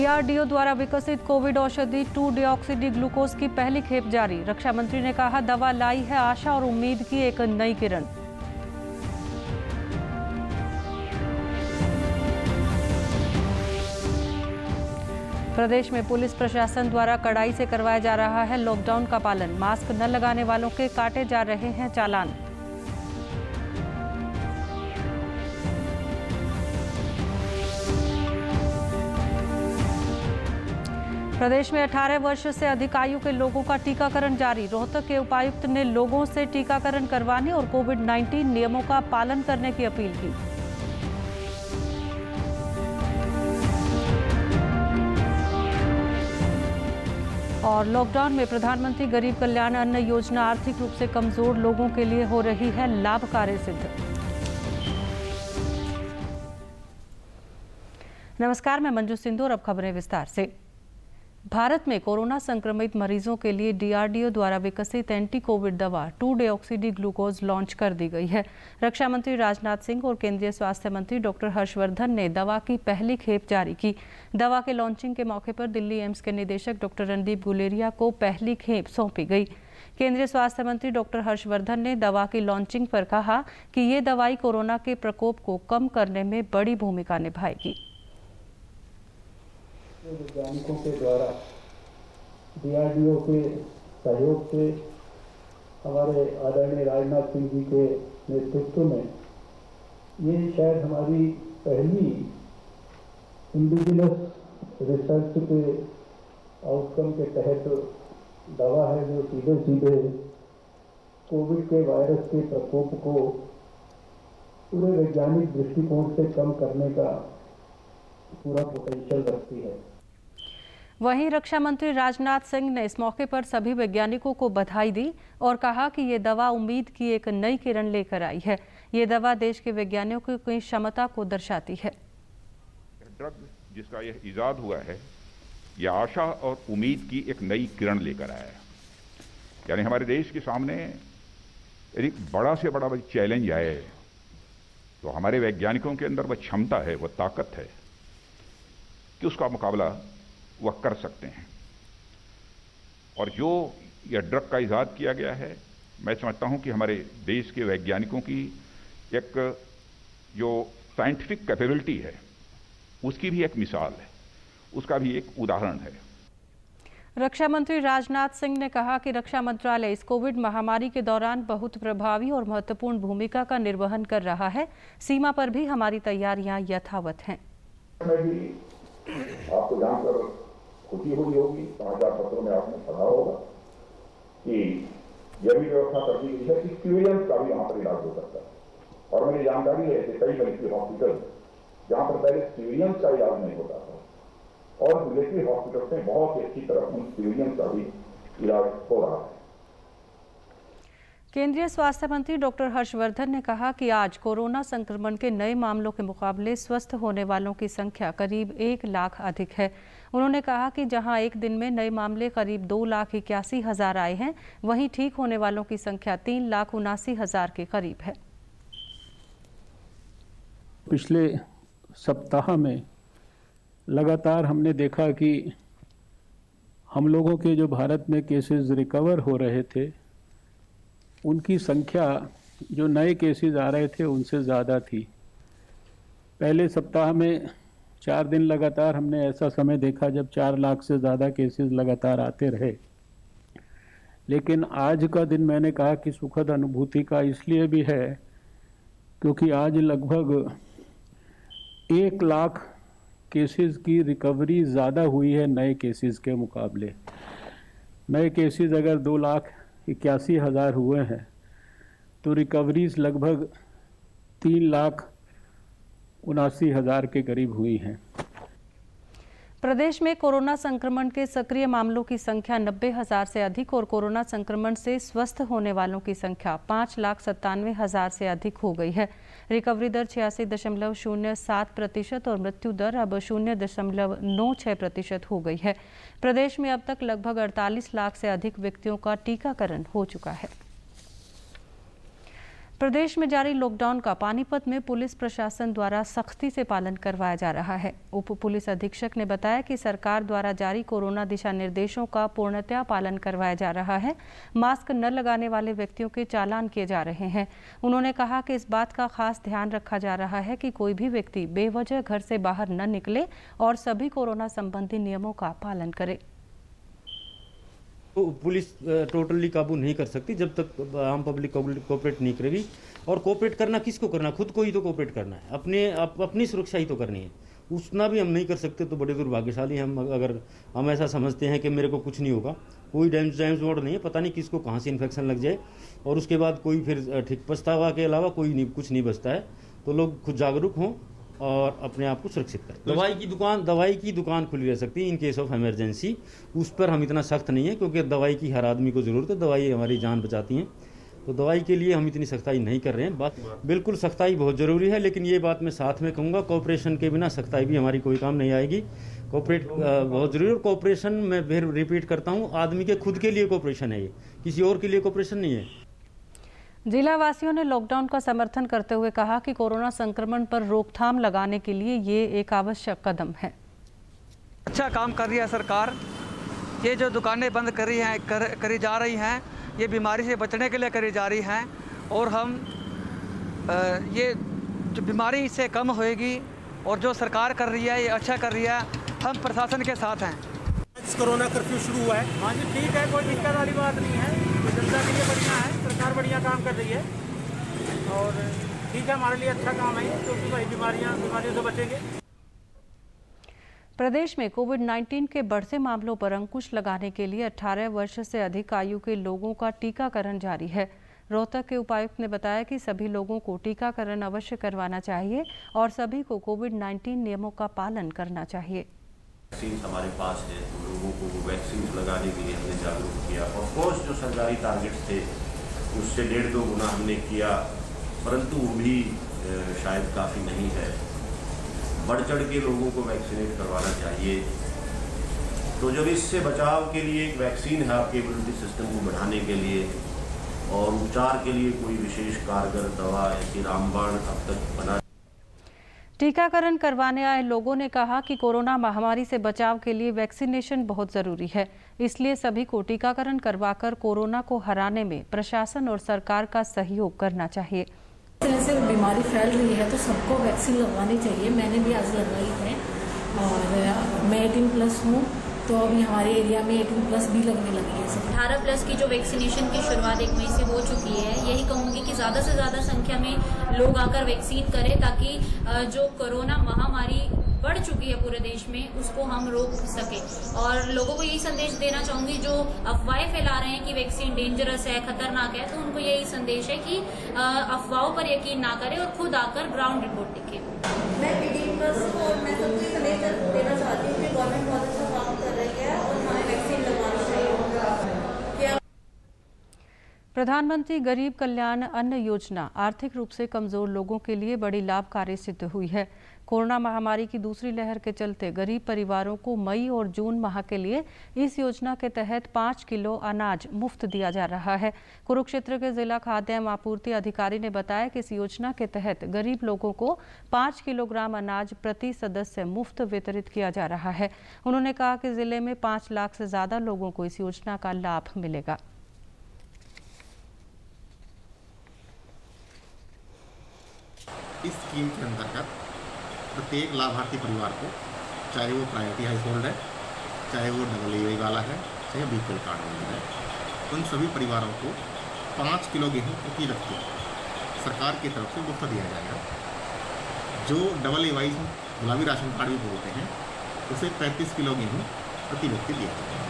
DRDO द्वारा विकसित Covid औषधि 2-डिऑक्सी ग्लूकोज की पहली खेप जारी। रक्षा मंत्री ने कहा, दवा लाई है आशा और उम्मीद की एक नई किरण। प्रदेश में पुलिस प्रशासन द्वारा कड़ाई से करवाया जा रहा है लॉकडाउन का पालन। मास्क न लगाने वालों के काटे जा रहे हैं चालान। प्रदेश में 18 वर्ष से अधिक आयु के लोगों का टीकाकरण जारी। रोहतक के उपायुक्त ने लोगों से टीकाकरण करवाने और कोविड-19 नियमों का पालन करने की अपील की। और लॉकडाउन में प्रधानमंत्री गरीब कल्याण अन्न योजना आर्थिक रूप से कमजोर लोगों के लिए हो रही है लाभकारी सिद्ध। नमस्कार, मैं मंजू सिंधु और अब खबरें विस्तार से। भारत में कोरोना संक्रमित मरीजों के लिए डीआरडीओ द्वारा विकसित एंटी कोविड दवा 2-डिऑक्सी ग्लूकोज लॉन्च कर दी गई है। रक्षा मंत्री राजनाथ सिंह और केंद्रीय स्वास्थ्य मंत्री डॉक्टर हर्षवर्धन ने दवा की पहली खेप जारी की। दवा के लॉन्चिंग के मौके पर दिल्ली एम्स के निदेशक डॉक्टर रणदीप गुलेरिया को पहली खेप सौंपी गई। केंद्रीय स्वास्थ्य मंत्री डॉक्टर हर्षवर्धन ने दवा की लॉन्चिंग पर कहा कि ये दवाई कोरोना के प्रकोप को कम करने में बड़ी भूमिका निभाएगी। वैज्ञानिकों के द्वारा डीआरडीओ के सहयोग से हमारे आदरणीय राजनाथ सिंह जी के नेतृत्व में ये शायद हमारी पहली इंडिजिनस रिसर्च के आउटकम के तहत दवा है जो सीधे सीधे कोविड के वायरस के प्रकोप को पूरे वैज्ञानिक दृष्टिकोण से कम करने का पूरा पोटेंशियल रखती है। वहीं रक्षा मंत्री राजनाथ सिंह ने इस मौके पर सभी वैज्ञानिकों को बधाई दी और कहा कि ये दवा उम्मीद की एक नई किरण लेकर आई है। ये दवा देश के वैज्ञानिकों की क्षमता को दर्शाती है। ड्रग जिसका यह इजाद हुआ है, यह आशा और उम्मीद की एक नई किरण लेकर आया है। यानी हमारे देश के सामने एक बड़ा से बड़ा चैलेंज आए तो हमारे वैज्ञानिकों के अंदर वह क्षमता है, वह ताकत है कि उसका मुकाबला वह कर सकते हैं। और जो यह ड्रग का इजाद किया गया है, मैं समझता हूं कि हमारे देश के वैज्ञानिकों की एक जो साइंटिफिक कैपेबिलिटी है उसकी भी एक मिसाल है, उसका भी एक उदाहरण है। रक्षा मंत्री राजनाथ सिंह ने कहा कि रक्षा मंत्रालय इस कोविड महामारी के दौरान बहुत प्रभावी और महत्वपूर्ण भूमिका का निर्वहन कर रहा है। सीमा पर भी हमारी तैयारियां यथावत हैं। आपको जानकर खुशी हुई होगी, समाचार पत्रों में आपने पढ़ा होगा कि यह भी व्यवस्था कर दी गई है कि सिविलियंस का भी यहाँ पर इलाज हो सकता है। और मेरी जानकारी है कि कई मिलिट्री हॉस्पिटल जहाँ पर पहले सिविलियंस का इलाज नहीं होता था और मिलिट्री हॉस्पिटल में बहुत ही अच्छी तरह उन सिविलियंस का भी इलाज हो रहा है। केंद्रीय स्वास्थ्य मंत्री डॉक्टर हर्षवर्धन ने कहा कि आज कोरोना संक्रमण के नए मामलों के मुकाबले स्वस्थ होने वालों की संख्या करीब 1 लाख अधिक है। उन्होंने कहा कि जहां एक दिन में नए मामले करीब 2,81,000 आए हैं, वहीं ठीक होने वालों की संख्या 3,79,000 के करीब है। पिछले सप्ताह में लगातार हमने देखा कि हम लोगों के जो भारत में केसेस रिकवर हो रहे थे उनकी संख्या जो नए केसेस आ रहे थे उनसे ज़्यादा थी। पहले सप्ताह में 4 दिन लगातार हमने ऐसा समय देखा जब 4 लाख से ज़्यादा केसेस लगातार आते रहे। लेकिन आज का दिन मैंने कहा कि सुखद अनुभूति का इसलिए भी है क्योंकि आज लगभग 1 लाख केसेस की रिकवरी ज़्यादा हुई है नए केसेस के मुकाबले। नए केसेस अगर 2,81,000 हुए हैं तो रिकवरीज लगभग 3,79,000 के करीब हुई हैं। प्रदेश में कोरोना संक्रमण के सक्रिय मामलों की संख्या 90,000 से अधिक और कोरोना संक्रमण से स्वस्थ होने वालों की संख्या 5,97,000 से अधिक हो गई है। रिकवरी दर 86.07% और मृत्यु दर अब 0.96% हो गई है। प्रदेश में अब तक लगभग 48 लाख से अधिक व्यक्तियों का टीकाकरण हो चुका है। प्रदेश में जारी लॉकडाउन का पानीपत में पुलिस प्रशासन द्वारा सख्ती से पालन करवाया जा रहा है। उप पुलिस अधीक्षक ने बताया कि सरकार द्वारा जारी कोरोना दिशा निर्देशों का पूर्णतया पालन करवाया जा रहा है। मास्क न लगाने वाले व्यक्तियों के चालान किए जा रहे हैं। उन्होंने कहा कि इस बात का खास ध्यान रखा जा रहा है कि कोई भी व्यक्ति बेवजह घर से बाहर न निकले और सभी कोरोना संबंधी नियमों का पालन करे। तो पुलिस टोटली काबू नहीं कर सकती जब तक आम पब्लिक कोऑपरेट नहीं करेगी। और कोऑपरेट करना किसको करना, खुद को ही तो कोऑपरेट करना है, अपनी सुरक्षा ही तो करनी है। उतना भी हम नहीं कर सकते तो बड़े दुर्भाग्यशाली हम। अगर हम ऐसा समझते हैं कि मेरे को कुछ नहीं होगा, कोई जेम्स बॉन्ड नहीं है, पता नहीं किसको कहाँ से इन्फेक्शन लग जाए और उसके बाद कोई फिर ठीक पछतावा के अलावा कुछ नहीं बचता है। तो लोग खुद जागरूक हों और अपने आप को सुरक्षित करें। दवाई की दुकान खुली रह सकती है इन केस ऑफ इमरजेंसी। उस पर हम इतना सख्त नहीं है क्योंकि दवाई की हर आदमी को ज़रूरत है, दवाई हमारी जान बचाती हैं। तो दवाई के लिए हम इतनी सख्ताई नहीं कर रहे हैं। बिल्कुल सख्ताई बहुत ज़रूरी है, लेकिन ये बात मैं साथ में कहूँगा, कोऑपरेशन के बिना सख्ताई भी हमारी कोई काम नहीं आएगी। कोऑपरेट बहुत ज़रूरी है। और कोऑपरेशन मैं फिर रिपीट करता हूँ, आदमी के खुद के लिए कोऑपरेशन है, ये किसी और के लिए कोऑपरेशन नहीं है। जिला वासियों ने लॉकडाउन का समर्थन करते हुए कहा कि कोरोना संक्रमण पर रोकथाम लगाने के लिए ये एक आवश्यक कदम है। अच्छा काम कर रही है सरकार। ये जो दुकानें बंद करी जा रही हैं, ये बीमारी से बचने के लिए करी जा रही हैं और हम ये जो बीमारी इससे कम होएगी और जो सरकार कर रही है ये अच्छा कर रही है। हम प्रशासन के साथ हैं। कोरोना कर्फ्यू शुरू हुआ है। हाँ जी ठीक है, कोई दिक्कत वाली बात नहीं है। जनता के लिए बढ़िया है, सरकार बढ़िया काम कर रही है और ठीक है, हमारे लिए अच्छा काम है क्योंकि भाई बीमारियों से बचेंगे। प्रदेश में कोविड-19 के बढ़ते मामलों पर अंकुश लगाने के लिए 18 वर्ष से अधिक आयु के लोगों का टीकाकरण जारी है। रोहतक के उपायुक्त ने बताया कि सभी लोगों को टीकाकरण अवश्य करवाना चाहिए और सभी को कोविड-19 नियमों का पालन करना चाहिए। वैक्सीन हमारे पास है, तो लोगों को वैक्सीन लगाने के लिए हमने जागरूक किया। ऑफ कोर्स जो सरकारी टारगेट्स थे उससे 1.5-2 गुना हमने किया, परंतु वो भी शायद काफ़ी नहीं है। बढ़ चढ़ के लोगों को वैक्सीनेट करवाना चाहिए। तो जब इससे बचाव के लिए एक वैक्सीन है आपके इम्यूनिटी सिस्टम को बढ़ाने के लिए और उपचार के लिए कोई विशेष कारगर दवा ऐसी रामबाण अब तक बना। टीकाकरण करवाने आए लोगों ने कहा कि कोरोना महामारी से बचाव के लिए वैक्सीनेशन बहुत जरूरी है, इसलिए सभी को टीकाकरण करवाकर कोरोना को हराने में प्रशासन और सरकार का सहयोग करना चाहिए। जैसे बीमारी फैल रही है तो सबको वैक्सीन लगवानी चाहिए। मैंने भी आज लगवाई है और मैं 18+ हूँ, तो अभी हमारे एरिया में 18+ भी लगने लगी है। 18+ की जो वैक्सीनेशन की शुरुआत 1 मई से हो चुकी है, यही कहूँगी कि ज़्यादा से ज़्यादा संख्या में लोग आकर वैक्सीन करें ताकि जो कोरोना महामारी बढ़ चुकी है पूरे देश में उसको हम रोक सके। और लोगों को यही संदेश देना चाहूँगी जो अफवाहें फैला रहे हैं कि वैक्सीन डेंजरस है, खतरनाक है, तो उनको यही संदेश है कि अफवाहों पर यकीन ना करें और खुद आकर ग्राउंड रिपोर्ट लिखें। मैं 18+ को मैं सबको संदेश देना चाहती हूँ कि गवर्नमेंट बहुत अच्छा काम कर रही है और हमें वैक्सीन लगवानी चाहिए। प्रधानमंत्री गरीब कल्याण अन्न योजना आर्थिक रूप से कमजोर लोगों के लिए बड़ी लाभकारी सिद्ध हुई है। कोरोना महामारी की दूसरी लहर के चलते गरीब परिवारों को मई और जून माह के लिए इस योजना के तहत 5 किलो अनाज मुफ्त दिया जा रहा है। कुरुक्षेत्र के जिला खाद्य एवं आपूर्ति अधिकारी ने बताया कि इस योजना के तहत गरीब लोगों को 5 किलोग्राम अनाज प्रति सदस्य मुफ्त वितरित किया जा रहा है। उन्होंने कहा कि जिले में 5 लाख से ज्यादा लोगों को इस योजना का लाभ मिलेगा। इस स्कीम के अंतर्गत प्रत्येक लाभार्थी परिवार को, चाहे वो प्रायोरिटी हाउस होल्ड है, चाहे वो AA वाला है, चाहे BPL कार्ड होल्डर है, उन सभी परिवारों को 5 किलो गेहूँ प्रति व्यक्ति सरकार की तरफ से मुफ्त दिया जाएगा। जो AA गुलाबी राशन कार्ड भी बोलते हैं, उसे 35 किलो गेहूँ प्रति व्यक्ति दिया जाएगा।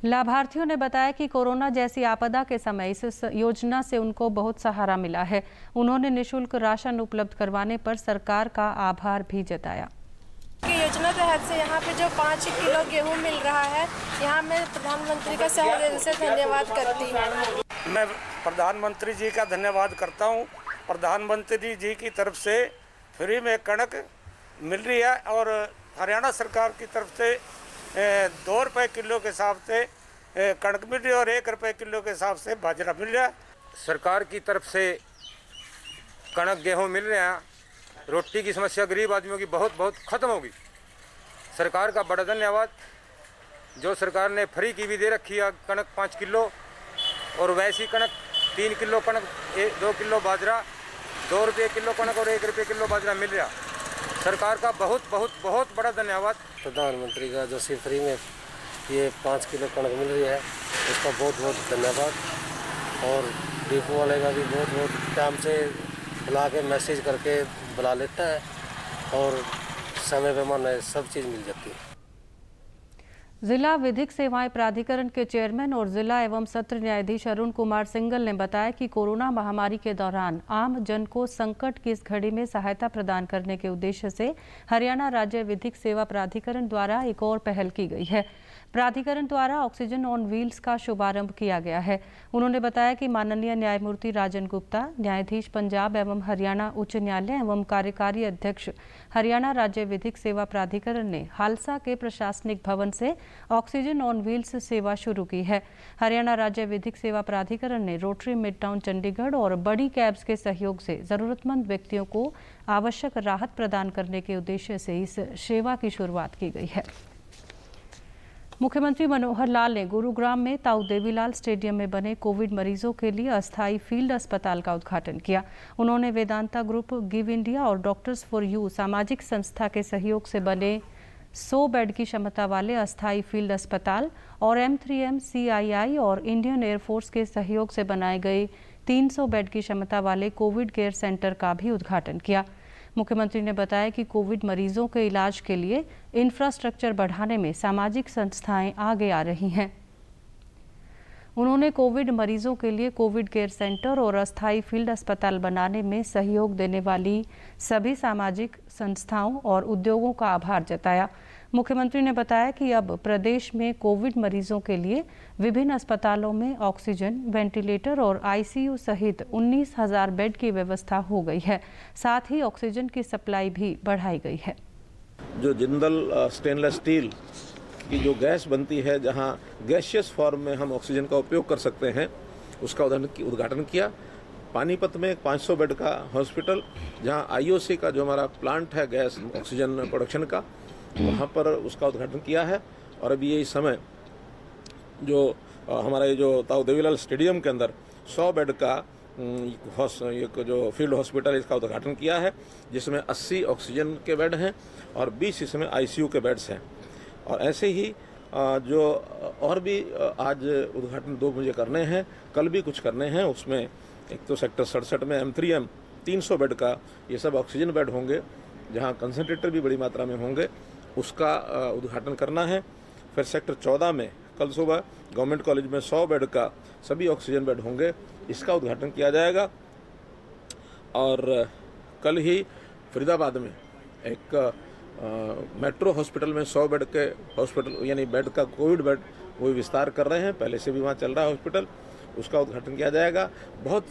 लाभार्थियों ने बताया कि कोरोना जैसी आपदा के समय इस योजना से उनको बहुत सहारा मिला है। उन्होंने निःशुल्क राशन उपलब्ध करवाने पर सरकार का आभार भी जताया। योजना के तहत से यहाँ पे जो 5 किलो गेहूँ मिल रहा है, यहाँ मैं प्रधानमंत्री का सही दिल से धन्यवाद करती हूँ। मैं प्रधानमंत्री जी का धन्यवाद करता हूँ। प्रधानमंत्री जी की तरफ से फ्री में कणक मिल रही है और हरियाणा सरकार की तरफ से 2 रुपये किलो के हिसाब से कणक मिल रही है और 1 रुपये किलो के हिसाब से बाजरा मिल रहा है। सरकार की तरफ से कणक गेहूँ मिल रहे हैं, रोटी की समस्या गरीब आदमियों की बहुत ख़त्म होगी। सरकार का बड़ा धन्यवाद। जो सरकार ने फ्री की भी दे रखी है कणक 5 किलो, और वैसी कणक 3 किलो कणक 2 किलो बाजरा, 2 रुपये किलो कणक और 1 रुपये किलो बाजरा मिल रहा। सरकार का बहुत बड़ा धन्यवाद। प्रधानमंत्री का जो फ्री में ये 5 किलो कणक मिल रही है, उसका बहुत धन्यवाद। और डिपो वाले का भी बहुत टाइम से बुला के मैसेज करके बुला लेता है और समय पे माने सब चीज़ मिल जाती है। जिला विधिक सेवाएं प्राधिकरण के चेयरमैन और जिला एवं सत्र न्यायाधीश अरुण कुमार सिंगल ने बताया कि कोरोना महामारी के दौरान आम जन को संकट की इस घड़ी में सहायता प्रदान करने के उद्देश्य से हरियाणा राज्य विधिक सेवा प्राधिकरण द्वारा एक और पहल की गई है। प्राधिकरण द्वारा ऑक्सीजन ऑन व्हील्स का शुभारंभ किया गया है। उन्होंने बताया कि माननीय न्यायमूर्ति राजन गुप्ता, न्यायाधीश पंजाब एवं हरियाणा उच्च न्यायालय एवं कार्यकारी अध्यक्ष हरियाणा राज्य विधिक सेवा प्राधिकरण ने हालसा के प्रशासनिक भवन से ऑक्सीजन ऑन व्हील्स सेवा शुरू की है। हरियाणा राज्य विधिक सेवा प्राधिकरण ने रोटरी मिड टाउन चंडीगढ़ और बड़ी कैब्स के सहयोग से जरूरतमंद व्यक्तियों को आवश्यक राहत प्रदान करने के उद्देश्य से इस सेवा की शुरुआत की गई है। मुख्यमंत्री मनोहर लाल ने गुरुग्राम में ताऊ देवीलाल स्टेडियम में बने कोविड मरीजों के लिए अस्थायी फील्ड अस्पताल का उद्घाटन किया। उन्होंने वेदांता ग्रुप, गिव इंडिया और डॉक्टर्स फॉर यू सामाजिक संस्था के सहयोग से बने 100 बेड की क्षमता वाले अस्थायी फील्ड अस्पताल और M3M CII और इंडियन एयरफोर्स के सहयोग से बनाए गए 300 बेड की क्षमता वाले कोविड केयर सेंटर का भी उद्घाटन किया। मुख्यमंत्री ने बताया कि कोविड मरीजों के इलाज के लिए इंफ्रास्ट्रक्चर बढ़ाने में सामाजिक संस्थाएं आगे आ रही हैं। उन्होंने कोविड मरीजों के लिए कोविड केयर सेंटर और अस्थायी फील्ड अस्पताल बनाने में सहयोग देने वाली सभी सामाजिक संस्थाओं और उद्योगों का आभार जताया। मुख्यमंत्री ने बताया कि अब प्रदेश में कोविड मरीजों के लिए विभिन्न अस्पतालों में ऑक्सीजन, वेंटिलेटर और ICU सहित 19,000 बेड की व्यवस्था हो गई है। साथ ही ऑक्सीजन की सप्लाई भी बढ़ाई गई है। जो जिंदल स्टेनलेस स्टील की जो गैस बनती है, जहां गैसियस फॉर्म में हम ऑक्सीजन का उपयोग कर सकते हैं, उसका उद्घाटन किया। पानीपत में 500 बेड का हॉस्पिटल, जहां IOC का जो हमारा प्लांट है गैस ऑक्सीजन प्रोडक्शन का, वहाँ पर उसका उद्घाटन किया है। और अभी यही समय जो हमारा जो ताऊ देवीलाल स्टेडियम के अंदर 100 बेड का जो फील्ड हॉस्पिटल, इसका उद्घाटन किया है, जिसमें 80 ऑक्सीजन के बेड हैं और 20 इसमें ICU के बेड्स हैं। और ऐसे ही जो और भी आज उद्घाटन 2 मुझे करने हैं, कल भी कुछ करने हैं। उसमें एक तो सेक्टर 67 में M3M 300 बेड का ये सब ऑक्सीजन बेड होंगे, जहां कंसंट्रेटर भी बड़ी मात्रा में होंगे, उसका उद्घाटन करना है। फिर सेक्टर 14 में कल सुबह गवर्नमेंट कॉलेज में 100 बेड का सभी ऑक्सीजन बेड होंगे, इसका उद्घाटन किया जाएगा। और कल ही फरीदाबाद में एक मेट्रो हॉस्पिटल में 100 बेड के हॉस्पिटल यानी बेड का कोविड बेड वो विस्तार कर रहे हैं, पहले से भी वहाँ चल रहा है हॉस्पिटल, उसका उद्घाटन किया जाएगा। बहुत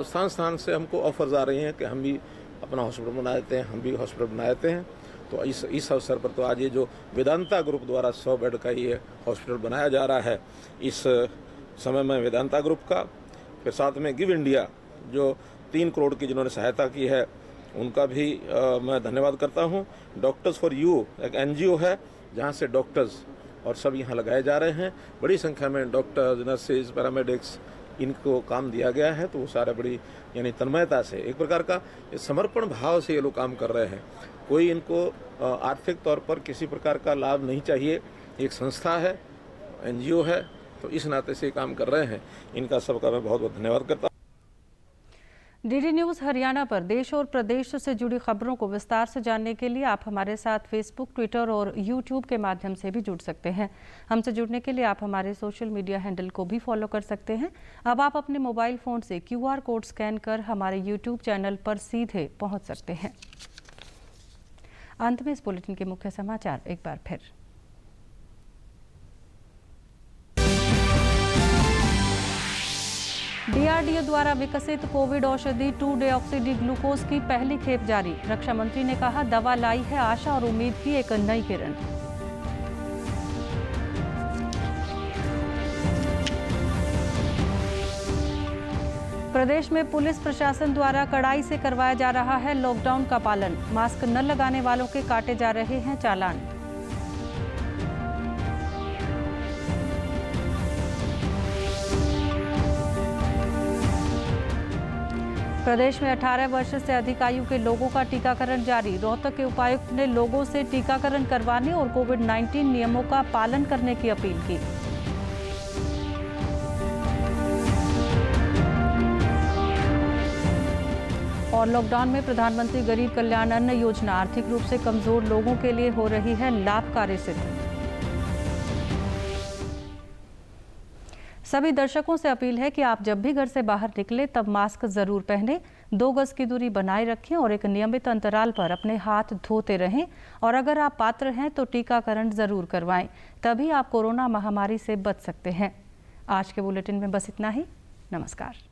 स्थान से हमको ऑफर्स आ रही हैं कि हम भी अपना हॉस्पिटल बना देते हैं, हम भी हॉस्पिटल बना देते हैं। तो इस अवसर पर तो आज ये जो वेदांता ग्रुप द्वारा 100 बेड का ये हॉस्पिटल बनाया जा रहा है, इस समय में वेदांता ग्रुप का, फिर साथ में गिव इंडिया जो 3 करोड़ की जिन्होंने सहायता की है, उनका भी मैं धन्यवाद करता हूँ। डॉक्टर्स फॉर यू एक NGO है, जहाँ से डॉक्टर्स और सब यहाँ लगाए जा रहे हैं। बड़ी संख्या में डॉक्टर्स, नर्सेज, पैरामेडिक्स, इनको काम दिया गया है। तो वो सारा बड़ी यानी तन्मयता से, एक प्रकार का समर्पण भाव से ये लोग काम कर रहे हैं। कोई इनको आर्थिक तौर पर किसी प्रकार का लाभ नहीं चाहिए। एक संस्था है, NGO है, तो इस नाते से काम कर रहे हैं। इनका सबका मैं बहुत बहुत धन्यवाद करता हूँ। DD न्यूज़ हरियाणा पर देश और प्रदेश से जुड़ी खबरों को विस्तार से जानने के लिए आप हमारे साथ फेसबुक, ट्विटर और यूट्यूब के माध्यम से भी जुड़ सकते हैं। हमसे जुड़ने के लिए आप हमारे सोशल मीडिया हैंडल को भी फॉलो कर सकते हैं। अब आप अपने मोबाइल फ़ोन से QR कोड स्कैन कर हमारे यूट्यूब चैनल पर सीधे पहुंच सकते हैं। अंत में इस बुलेटिन के मुख्य समाचार एक बार फिर। DRDO द्वारा विकसित कोविड औषधि 2-deoxy ग्लूकोज की पहली खेप जारी। रक्षा मंत्री ने कहा, दवा लाई है आशा और उम्मीद की एक नई किरण। प्रदेश में पुलिस प्रशासन द्वारा कड़ाई से करवाया जा रहा है लॉकडाउन का पालन। मास्क न लगाने वालों के काटे जा रहे हैं चालान। प्रदेश में 18 वर्ष से अधिक आयु के लोगों का टीकाकरण जारी। रोहतक के उपायुक्त ने लोगों से टीकाकरण करवाने और कोविड-19 नियमों का पालन करने की अपील की। और लॉकडाउन में प्रधानमंत्री गरीब कल्याण अन्न योजना आर्थिक रूप से कमजोर लोगों के लिए हो रही है लाभकारी सिद्ध। सभी दर्शकों से अपील है कि आप जब भी घर से बाहर निकले तब मास्क जरूर पहनें, 2 गज की दूरी बनाए रखें और एक नियमित अंतराल पर अपने हाथ धोते रहें। और अगर आप पात्र हैं तो टीकाकरण जरूर करवाएं, तभी आप कोरोना महामारी से बच सकते हैं। आज के बुलेटिन में बस इतना ही। नमस्कार।